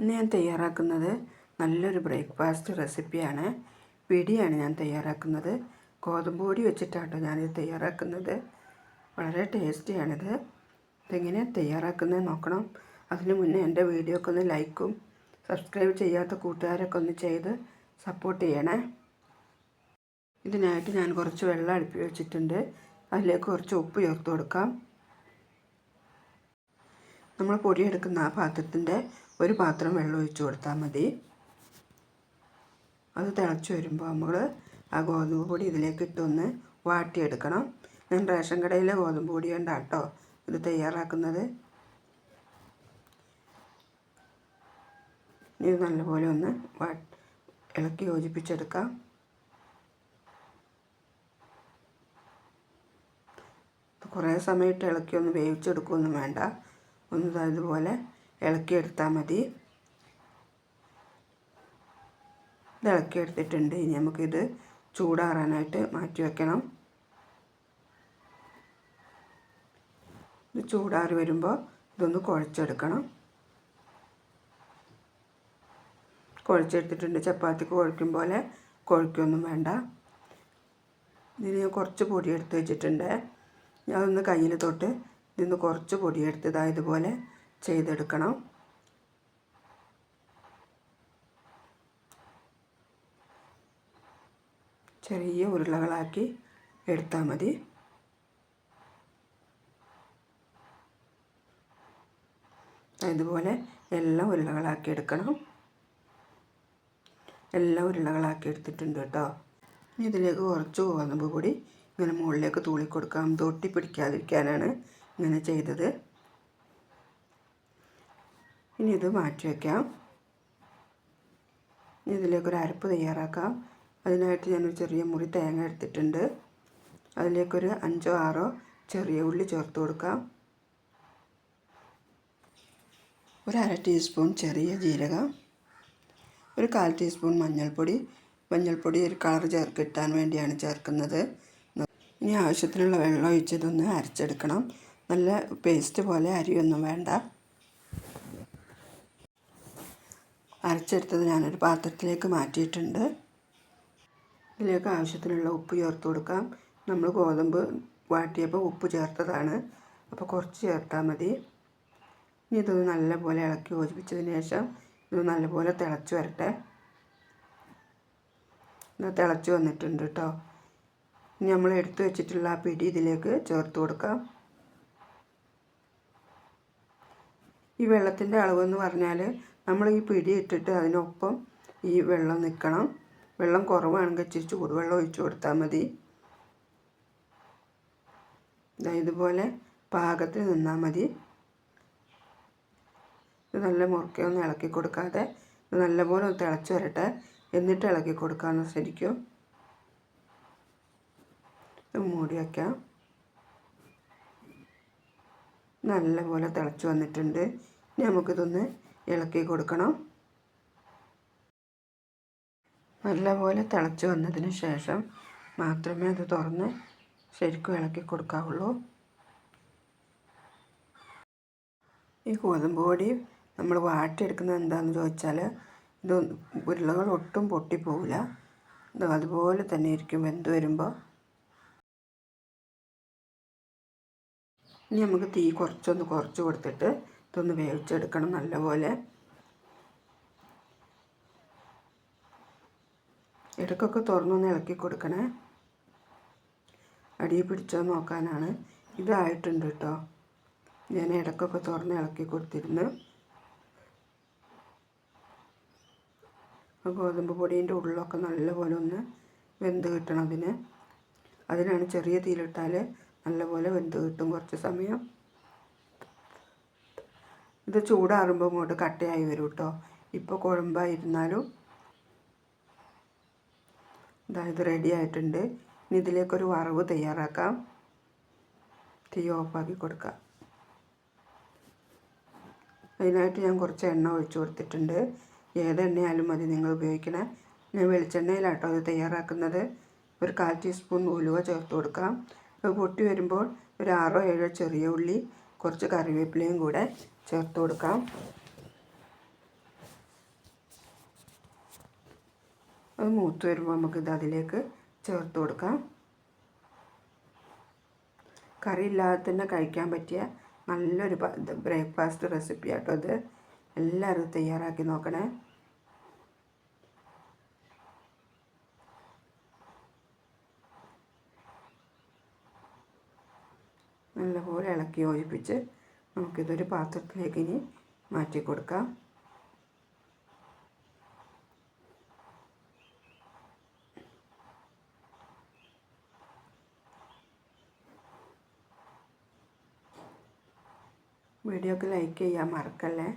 ഇന്ന് ഞാൻ തയ്യാറാക്കുന്നത് നല്ലൊരു ബ്രേക്ക്ഫാസ്റ്റ് റെസിപ്പിയാണ്. പിടിയാണ് ഞാൻ തയ്യാറാക്കുന്നത്. ഗോതമ്പ് പൊടി വെച്ചിട്ടാണ് ഞാനിത് തയ്യാറാക്കുന്നത്. വളരെ ടേസ്റ്റിയാണിത്. ഇതെങ്ങനെ തയ്യാറാക്കുന്നത് നോക്കണം. അതിന് മുന്നേ എൻ്റെ വീഡിയോക്ക് ഒന്ന് ലൈക്കും സബ്സ്ക്രൈബ് ചെയ്യാത്ത കൂട്ടുകാരൊക്കെ ഒന്ന് ചെയ്ത് സപ്പോർട്ട് ചെയ്യണേ. ഇതിനായിട്ട് ഞാൻ കുറച്ച് വെള്ളം അടുപ്പി വെച്ചിട്ടുണ്ട്. അതിലേക്ക് കുറച്ച് ഉപ്പ് ചേർത്ത് കൊടുക്കാം. നമ്മൾ പൊടിയെടുക്കുന്ന ആ പാത്രത്തിൻ്റെ ഒരു പാത്രം വെള്ളം ഒഴിച്ച് കൊടുത്താൽ മതി. അത് തിളച്ച് വരുമ്പോൾ നമ്മൾ ആ ഗോതമ്പ് പൊടി ഇതിലേക്ക് ഇട്ടൊന്ന് വാട്ടിയെടുക്കണം. ഞാൻ റേഷൻ കടയിലെ ഗോതമ്പ് പൊടി കൊണ്ടാണ് കേട്ടോ ഇത് തയ്യാറാക്കുന്നത്. ഇത് നല്ലപോലെ ഒന്ന് ഇളക്കി യോജിപ്പിച്ചെടുക്കാം. കുറേ സമയത്ത് ഇളക്കി ഒന്ന് വേവിച്ചെടുക്കുകയൊന്നും വേണ്ട. ഒന്ന് ഇതുപോലെ ഇളക്കിയെടുത്താൽ മതി. ഇത് ഇളക്കിയെടുത്തിട്ടുണ്ട്. ഇനി നമുക്കിത് ചൂടാറാനായിട്ട് മാറ്റി വയ്ക്കണം. ഇത് ചൂടാറി വരുമ്പോൾ ഇതൊന്ന് കുഴച്ചെടുക്കണം. കുഴച്ചെടുത്തിട്ടുണ്ട്. ചപ്പാത്തിക്ക് കുഴക്കും പോലെ കുഴക്കൊന്നും വേണ്ട. ഇതിന് ഞാൻ കുറച്ച് പൊടി എടുത്ത് വെച്ചിട്ടുണ്ട്. അതൊന്ന് കയ്യിൽ തൊട്ട് ഇതിന്ന് കുറച്ച് പൊടിയെടുത്ത് ഇതുപോലെ ചെയ്തെടുക്കണം. ചെറിയ ഉരുളകളാക്കി എടുത്താൽ മതി. ഇതുപോലെ എല്ലാം ഉരുളകളാക്കി എടുക്കണം. എല്ലാം ഉരുളകളാക്കി എടുത്തിട്ടുണ്ട് കേട്ടോ. ഇനി ഇതിലേക്ക് കുറച്ച് ഗോതമ്പ് പൊടി ഇങ്ങനെ മുകളിലേക്ക് തൂളി കൊടുക്കാം. തൊട്ടി പിടിക്കാതിരിക്കാനാണ് ഇങ്ങനെ ചെയ്തത്. ഇനി ഇത് മാറ്റി വയ്ക്കാം. ഇനി ഇതിലേക്കൊരു അരപ്പ് തയ്യാറാക്കാം. അതിനായിട്ട് ഞാനൊരു ചെറിയ മുറി തേങ്ങ എടുത്തിട്ടുണ്ട്. അതിലേക്കൊരു 5 or 6 ചെറിയ ഉള്ളി ചേർത്ത് കൊടുക്കാം. ഒരു 1/2 ടീസ്പൂൺ ചെറിയ ജീരകം, ഒരു 1/4 ടീസ്പൂൺ മഞ്ഞൾപ്പൊടി. മഞ്ഞൾപ്പൊടി ഒരു കളർ കിട്ടാൻ വേണ്ടിയാണ് ചേർക്കുന്നത്. ഇനി ആവശ്യത്തിനുള്ള വെള്ളം ഒഴിച്ചതൊന്ന് അരച്ചെടുക്കണം. നല്ല പേസ്റ്റ് പോലെ അരിയൊന്നും വേണ്ട. അരച്ചെടുത്തത് ഞാനൊരു പാത്രത്തിലേക്ക് മാറ്റിയിട്ടുണ്ട്. ഇതിലേക്ക് ആവശ്യത്തിനുള്ള ഉപ്പ് ചേർത്ത് കൊടുക്കാം. നമ്മൾ ഗോതമ്പ് വാട്ടിയപ്പോൾ ഉപ്പ് ചേർത്തതാണ്, അപ്പോൾ കുറച്ച് ചേർത്താൽ മതി. ഇനി ഇതൊന്ന് നല്ലപോലെ ഇളക്കി യോജിപ്പിച്ചതിന് ശേഷം ഇത് നല്ലപോലെ തിളച്ച് വരട്ടെ. തിളച്ച് വന്നിട്ടുണ്ട് കേട്ടോ. ഇനി നമ്മൾ എടുത്തു വെച്ചിട്ടുള്ള ആ പിടി ഇതിലേക്ക് ചേർത്ത് കൊടുക്കാം. ഈ വെള്ളത്തിൻ്റെ അളവെന്ന് പറഞ്ഞാൽ നമ്മൾ ഈ പിടി ഇട്ടിട്ട് അതിനൊപ്പം ഈ വെള്ളം നിൽക്കണം. വെള്ളം കുറവാണെങ്കിൽ ഇച്ചിരി ചൂടുവെള്ളം ഒഴിച്ചു കൊടുത്താൽ മതി. ഇതുപോലെ പാകത്തിൽ നിന്നാൽ മതി. ഇത് നല്ല മുറുക്കൊന്നും ഇളക്കി കൊടുക്കാതെ ഇത് നല്ലപോലെ ഒന്ന് തിളച്ച് വരട്ടെ. എന്നിട്ട് ഇളക്കി കൊടുക്കാമെന്ന് ശരിക്കും. മൂടി വയ്ക്കാം. നല്ലപോലെ തിളച്ച് വന്നിട്ടുണ്ട്. ഇനി നമുക്കിതൊന്ന് ഇളക്കി കൊടുക്കണം. നല്ലപോലെ തിളച്ച് വന്നതിന് ശേഷം മാത്രമേ അത് തുറന്ന് ശരിക്കും ഇളക്കി കൊടുക്കാവുള്ളൂ. ഈ ഗോതമ്പ് പൊടി നമ്മൾ വാട്ടിയെടുക്കുന്നത് എന്താണെന്ന് ചോദിച്ചാൽ ഇത് ഉരുളകൾ ഒട്ടും പൊട്ടിപ്പോവില്ല. ഇത് അതുപോലെ തന്നെ ഇരിക്കും വെന്ത് വരുമ്പോൾ. ഇനി നമുക്ക് തീ കുറച്ച് കൊടുത്തിട്ട് ഇതൊന്ന് വേവിച്ചെടുക്കണം നല്ലപോലെ. ഇടയ്ക്കൊക്കെ തുറന്നൊന്ന് ഇളക്കി കൊടുക്കണേ. അടിയിൽ പിടിച്ചോ നോക്കാനാണ്. ഇതായിട്ടുണ്ട് കേട്ടോ. ഞാൻ ഇടയ്ക്കൊക്കെ തുറന്ന് ഇളക്കി കൊടുത്തിരുന്നു. ഗോതമ്പ് പൊടീൻ്റെ ഉള്ളിലൊക്കെ നല്ലപോലെ ഒന്ന് വെന്ത് കിട്ടണം. അതിനാണ് ചെറിയ തീയിലിട്ടാൽ നല്ലപോലെ വെന്ത് കിട്ടും കുറച്ച് സമയം. ഇത് ചൂടാറുമ്പോൾ ഇങ്ങോട്ട് കട്ടയായി വരും കേട്ടോ. ഇപ്പോൾ കുഴമ്പായിരുന്നാലും ഇത് റെഡി ആയിട്ടുണ്ട്. ഇനി ഇതിലേക്കൊരു വറവ് തയ്യാറാക്കാം. തീ ഓഫാക്കി കൊടുക്കാം. അതിനായിട്ട് ഞാൻ കുറച്ച് എണ്ണ ഒഴിച്ചു കൊടുത്തിട്ടുണ്ട്. ഏത് എണ്ണയായാലും മതി നിങ്ങൾ ഉപയോഗിക്കണേ. ഞാൻ വെളിച്ചെണ്ണയിലാട്ടോ അത് തയ്യാറാക്കുന്നത്. ഒരു 1/4 ടീസ്പൂൺ ഉലുവ ചേർത്ത് കൊടുക്കാം. അത് പൊട്ടി വരുമ്പോൾ ഒരു 6 or 7 ചെറിയ ഉള്ളി, കുറച്ച് കറിവേപ്പിലയും കൂടെ ചേർത്ത് കൊടുക്കാം. അത് മൂത്ത് വരുമ്പോൾ നമുക്കിത് അതിലേക്ക് ചേർത്ത് കൊടുക്കാം. കറി ഇല്ലാതെ തന്നെ കഴിക്കാൻ പറ്റിയ നല്ലൊരു ബ്രേക്ക്ഫാസ്റ്റ് റെസിപ്പി ആട്ടോ ഇത്. എല്ലാവരും തയ്യാറാക്കി നോക്കണേ. നല്ലപോലെ ഇളക്കി യോജിപ്പിച്ച് നമുക്കിതൊരു പാത്രത്തിലേക്ക് ഇനി മാറ്റി കൊടുക്കാം. വീഡിയോക്ക് ലൈക്ക് ചെയ്യാൻ മറക്കല്ലേ.